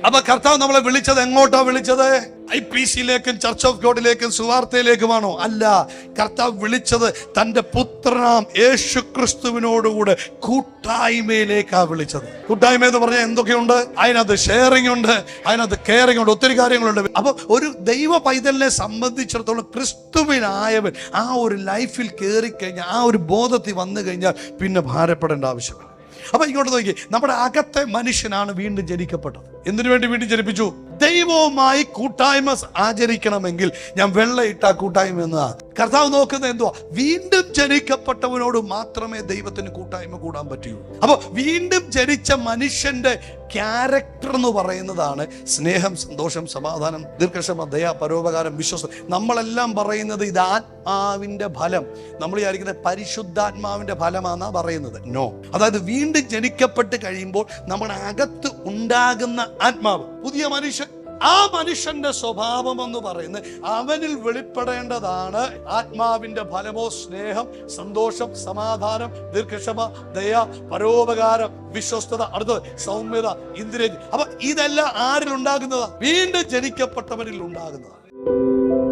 അപ്പൊ കർത്താവ് നമ്മളെ വിളിച്ചത് എങ്ങോട്ടാ വിളിച്ചത്? IPC-ലേക്കും ചർച്ച് ഓഫ് ഗോഡിലേക്കും സുവാർത്തയിലേക്കുമാണോ? അല്ല. കർത്താവ് വിളിച്ചത് തന്റെ പുത്രനാം യേശു ക്രിസ്തുവിനോടുകൂടെ കൂട്ടായ്മയിലേക്കാ വിളിച്ചത്. കൂട്ടായ്മ എന്ന് പറഞ്ഞാൽ എന്തൊക്കെയുണ്ട്? അതിനകത്ത് ഷെയറിംഗ് ഉണ്ട്, അതിനകത്ത് കെയറിംഗ് ഉണ്ട്, ഒത്തിരി കാര്യങ്ങളുണ്ട്. അപ്പൊ ഒരു ദൈവ പൈതലിനെ സംബന്ധിച്ചിടത്തോളം ക്രിസ്തുവിനായവൻ ആ ഒരു ലൈഫിൽ കയറിക്കഴിഞ്ഞാൽ, ആ ഒരു ബോധത്തിൽ വന്നു കഴിഞ്ഞാൽ പിന്നെ ഭാരപ്പെടേണ്ട ആവശ്യമില്ല. അപ്പൊ ഇങ്ങോട്ട് നോക്കി, നമ്മുടെ അകത്തെ മനുഷ്യനാണ് വീണ്ടും ജനിക്കപ്പെട്ടത്. എന്തിനു വേണ്ടി വീണ്ടും ജനിപ്പിച്ചു? ദൈവവുമായി കൂട്ടായ്മ ആചരിക്കണമെങ്കിൽ ഞാൻ വെള്ളയിട്ട കൂട്ടായ്മ എന്നാ കർത്താവ് നോക്കുന്നത്. എന്തുവാ? വീണ്ടും ജനിക്കപ്പെട്ടവനോട് മാത്രമേ ദൈവത്തിന് കൂട്ടായ്മ കൂടാൻ പറ്റൂ. അപ്പൊ വീണ്ടും ജനിച്ച മനുഷ്യന്റെ ക്യാരക്ടർ എന്ന് പറയുന്നതാണ് സ്നേഹം, സന്തോഷം, സമാധാനം, ദീർഘക്ഷമ, ദയ, പരോപകാരം, വിശ്വാസം. നമ്മളെല്ലാം പറയുന്നത് ഇത് ആത്മാവിന്റെ ഫലം. നമ്മൾ വിചാരിക്കുന്നത് പരിശുദ്ധാത്മാവിന്റെ ഫലമാണെന്നാ പറയുന്നത്. നോ. അതായത് വീണ്ടും ജനിക്കപ്പെട്ട് കഴിയുമ്പോൾ നമ്മുടെ അകത്ത് ഉണ്ടാകുന്ന ആത്മാവ്, പുതിയ മനുഷ്യൻ, ആ മനുഷ്യന്റെ സ്വഭാവം എന്ന് പറയുന്നത് അവനിൽ വെളിപ്പെടേണ്ടതാണ് ആത്മാവിന്റെ ഫലമോ സ്നേഹം, സന്തോഷം, സമാധാനം, ദീർഘക്ഷമ, ദയ, പരോപകാരം, വിശ്വസ്തത, അടുത്തത് സൗമ്യത, ഇന്ദ്രിയ. അപ്പൊ ഇതെല്ലാം ആരിൽ ഉണ്ടാകുന്നതാ? വീണ്ടും ജനിക്കപ്പെട്ടവരിൽ ഉണ്ടാകുന്നതാണ്.